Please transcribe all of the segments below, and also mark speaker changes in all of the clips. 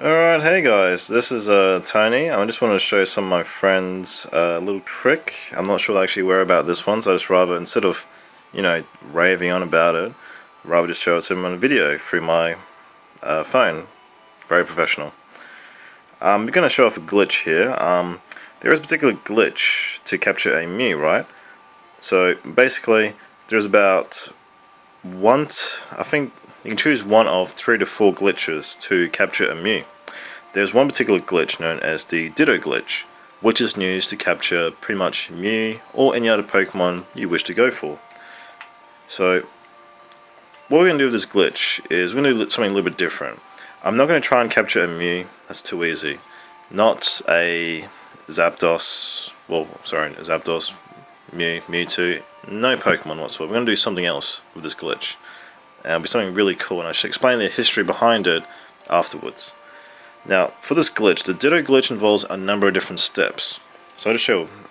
Speaker 1: Alright, hey guys, this is Tony. I just wanted to show some of my friends a little trick. I'm not sure actually where about this one, so I just rather, instead of, raving on about it, rather just show it to them on a video through my phone. Very professional. I'm going to show off a glitch here. There is a particular glitch to capture a Mew, right? So basically, there's about I think you can choose one of 3 to 4 glitches to capture a Mew. There's one particular glitch known as the Ditto glitch, which is used to capture pretty much Mew or any other Pokemon you wish to go for. So, what we're going to do with this glitch is we're going to do something a little bit different. I'm not going to try and capture a Mew, that's too easy. Not a Zapdos, Mew, Mewtwo, no Pokemon whatsoever. We're going to do something else with this glitch. And it'll be something really cool, and I should explain the history behind it afterwards. Now, for this glitch, the Ditto glitch involves a number of different steps. So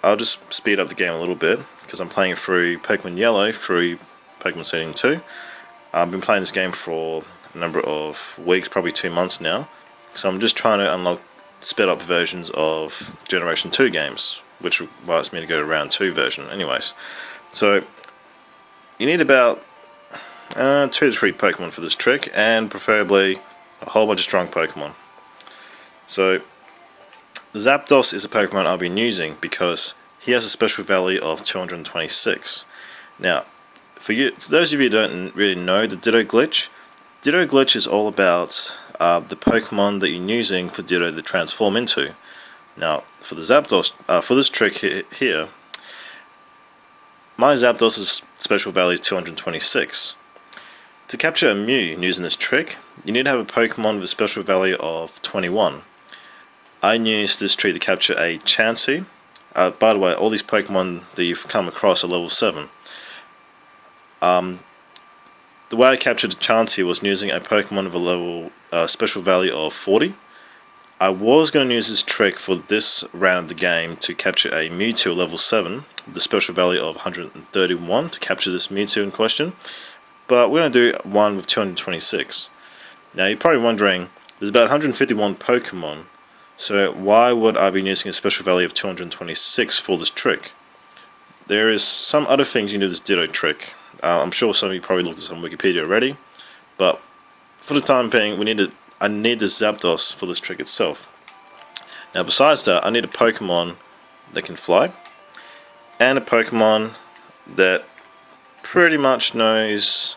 Speaker 1: I'll just speed up the game a little bit, because I'm playing through Pokemon Yellow through Pokemon Stadium 2. I've been playing this game for a number of weeks, probably 2 months now. So I'm just trying to unlock sped up versions of Generation 2 games, which requires me to go to round 2 version anyways. So, you need about 2 to 3 Pokemon for this trick, and preferably a whole bunch of strong Pokemon. So, Zapdos is a Pokemon I've been using because he has a special value of 226. Now, for those of you who don't really know the Ditto glitch is all about the Pokemon that you're using for Ditto to transform into. Now, for the Zapdos, for this trick here, my Zapdos' special value is 226. To capture a Mew using this trick, you need to have a Pokemon with a special value of 21. I used this trick to capture a Chansey. By the way, all these Pokemon that you've come across are level 7. The way I captured a Chansey was using a Pokemon with a level special value of 40. I was going to use this trick for this round of the game to capture a Mewtwo level 7, with the special value of 131 to capture this Mewtwo in question. But we're going to do one with 226. Now you're probably wondering, there's about 151 Pokemon, so why would I be using a special value of 226 for this trick? There is some other things you can do this Ditto trick. I'm sure some of you probably looked at this on Wikipedia already, but for the time being, I need this Zapdos for this trick itself. Now besides that, I need a Pokemon that can fly, and a Pokemon that pretty much knows.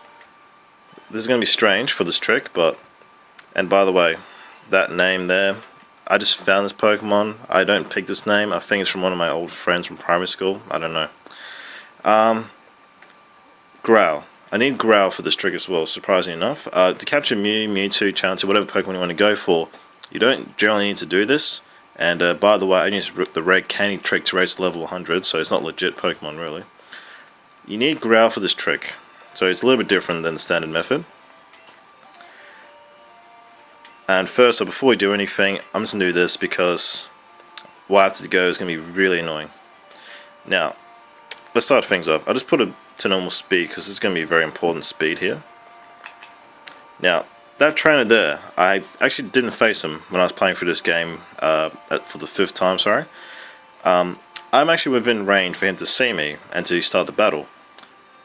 Speaker 1: This is going to be strange for this trick, and by the way, that name there, I just found this Pokemon. I don't pick this name. I think it's from one of my old friends from primary school. I don't know. Growl. I need Growl for this trick as well, surprisingly enough. To capture Mew, Mewtwo, Chansey, whatever Pokemon you want to go for, you don't generally need to do this. And by the way, I used the Red Candy trick to raise to level 100, so it's not legit Pokemon really. You need Growl for this trick, so it's a little bit different than the standard method. And first, before we do anything, I'm just going to do this because what I have to go is going to be really annoying. Now, let's start things off. I'll just put it to normal speed because it's going to be very important speed here. Now, that trainer there, I actually didn't face him when I was playing through this game for the 5th time, sorry. I'm actually within range for him to see me and to start the battle.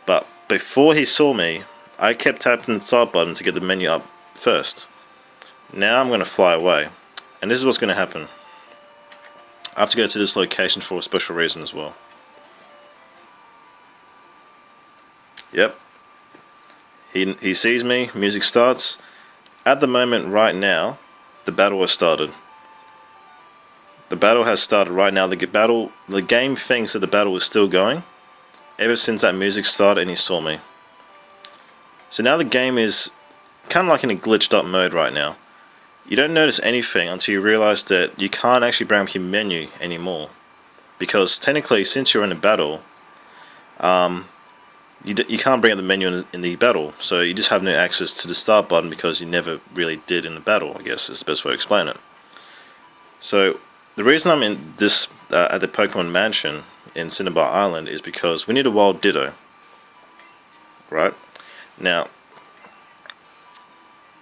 Speaker 1: But before he saw me, I kept tapping the start button to get the menu up first. Now I'm going to fly away. And this is what's going to happen. I have to go to this location for a special reason as well. Yep. He sees me, music starts. At the moment right now, the battle has started. The battle has started right now. The game thinks that the battle is still going ever since that music started and he saw me. So now the game is kind of like in a glitched up mode right now. You don't notice anything until you realize that you can't actually bring up your menu anymore. Because technically, since you're in a battle, you can't bring up the menu in the battle. So you just have no access to the start button because you never really did in the battle, I guess is the best way to explain it. So the reason I'm in this at the Pokemon Mansion in Cinnabar Island is because we need a wild Ditto. Right? Now,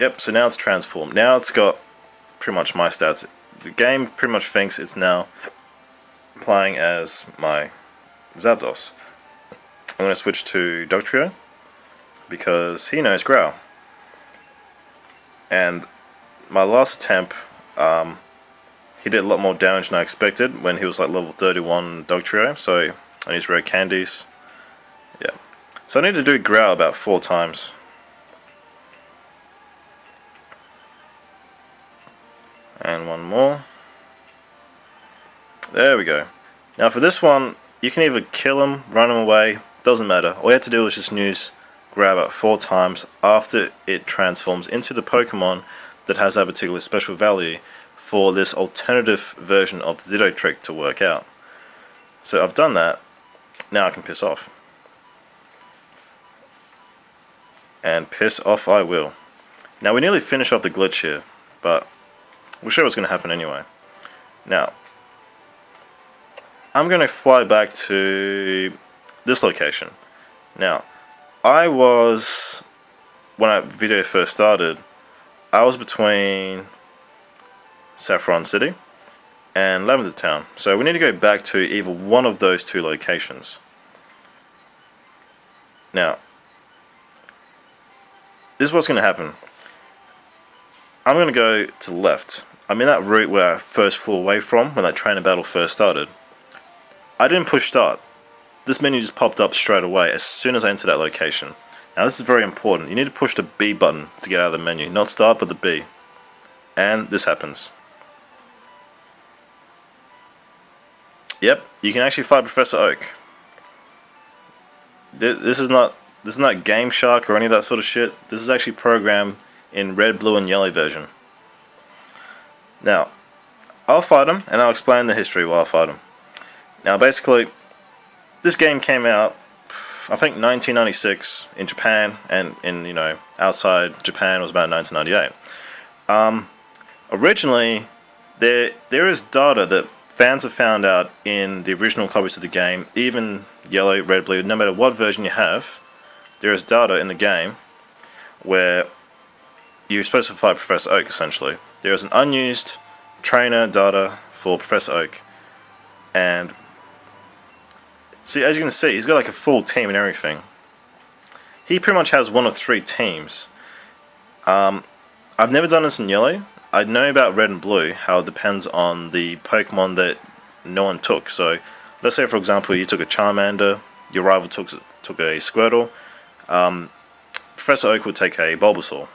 Speaker 1: Yep, so now it's transformed. Now it's got pretty much my stats. The game pretty much thinks it's now playing as my Zapdos. I'm going to switch to Dugtrio because he knows Growl. And my last attempt, he did a lot more damage than I expected when he was like level 31 Dugtrio, so I used rare candies. Yeah. So I need to do Growl about 4 times. And one more. There we go. Now for this one, you can either kill him, run him away, doesn't matter. All you have to do is just use Grab about 4 times after it transforms into the Pokemon that has that particular special value for this alternative version of the Ditto trick to work out. So I've done that. Now I can piss off. And piss off I will. Now we nearly finished off the glitch here, but we'll show what's going to happen anyway. Now, I'm going to fly back to this location. Now, when that video first started, I was between Saffron City and Lavender Town. So we need to go back to either one of those 2 locations. Now, this is what's going to happen. I'm going to go to the left. I'm in that route where I first flew away from when that trainer battle first started. I didn't push start. This menu just popped up straight away as soon as I entered that location. Now this is very important. You need to push the B button to get out of the menu. Not start, but the B. And this happens. Yep, you can actually fight Professor Oak. This is not Game Shark or any of that sort of shit. This is actually programmed in red, blue, and yellow version. Now, I'll fight him, and I'll explain the history while I fight him. Now, basically, this game came out, I think, 1996 in Japan, and outside Japan it was about 1998. Originally, there is data that fans have found out in the original copies of the game, even yellow, red, blue, no matter what version you have, there is data in the game where you're supposed to fight Professor Oak, essentially. There is an unused trainer data for Professor Oak. And, see, as you can see, he's got like a full team and everything. He pretty much has one of 3 teams. I've never done this in yellow. I know about red and blue, how it depends on the Pokemon that no one took. So, let's say, for example, you took a Charmander, your rival took a Squirtle. Professor Oak would take a Bulbasaur.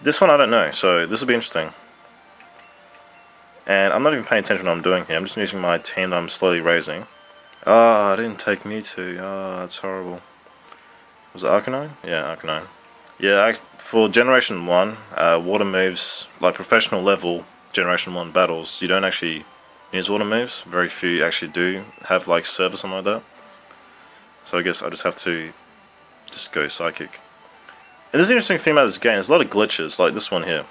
Speaker 1: This one I don't know, so this will be interesting. And I'm not even paying attention to what I'm doing here. I'm just using my team that I'm slowly raising. I didn't take Mewtwo. That's horrible. Was it Arcanine? Yeah, Arcanine. Yeah, for Generation 1, water moves, like professional level Generation 1 battles, you don't actually use water moves. Very few actually do have like Surf or something like that. So I guess I just have to just go Psychic. And there's an interesting thing about this game, there's a lot of glitches, like this one here.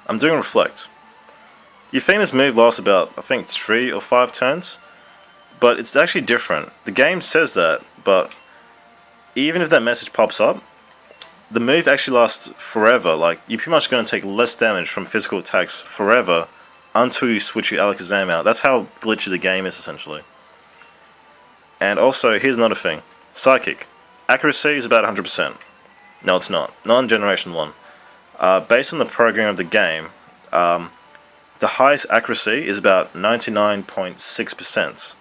Speaker 1: I'm doing Reflect. You think this move lasts about, I think, 3 or 5 turns, but it's actually different. The game says that, but even if that message pops up, the move actually lasts forever. Like, you're pretty much going to take less damage from physical attacks forever until you switch your Alakazam out. That's how glitchy the game is, essentially. And also, here's another thing. Psychic. Accuracy is about 100%. No, it's not. Not in Generation 1. Based on the program of the game, the highest accuracy is about 99.6%.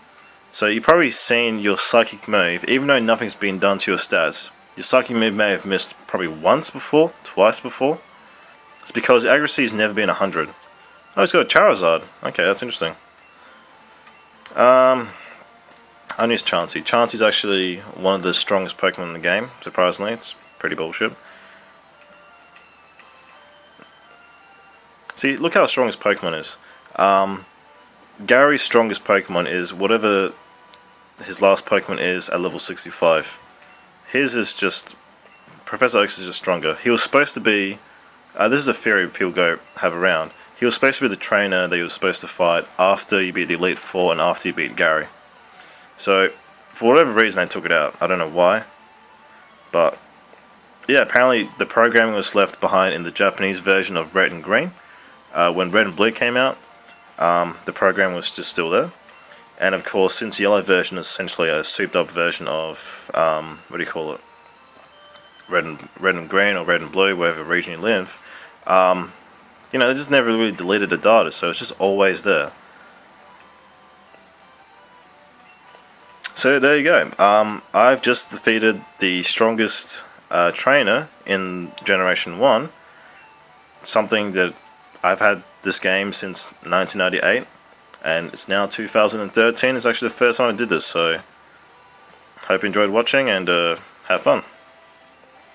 Speaker 1: So you've probably seen your Psychic move, even though nothing's been done to your stats, your Psychic move may have missed probably once before, twice before. It's because accuracy has never been 100. Oh, it's got a Charizard. Okay, that's interesting. I use Chansey. Chansey's actually one of the strongest Pokemon in the game, surprisingly. It's pretty bullshit. See, look how strong his Pokemon is. Gary's strongest Pokemon is whatever his last Pokemon is at level 65. His is just... Professor Oak's is just stronger. He was supposed to be... this is a theory people have around. He was supposed to be the trainer that you were supposed to fight after you beat the Elite Four and after you beat Gary. So, for whatever reason they took it out. I don't know why. But, yeah, apparently the programming was left behind in the Japanese version of Red and Green. When Red and Blue came out, the program was just still there. And of course, since the yellow version is essentially a souped-up version of what do you call it? Red and Green or Red and Blue, wherever region you live. They just never really deleted the data, so it's just always there. So there you go. I've just defeated the strongest trainer in Generation 1. Something that I've had this game since 1998, and it's now 2013. It's actually the first time I did this, so hope you enjoyed watching, and have fun.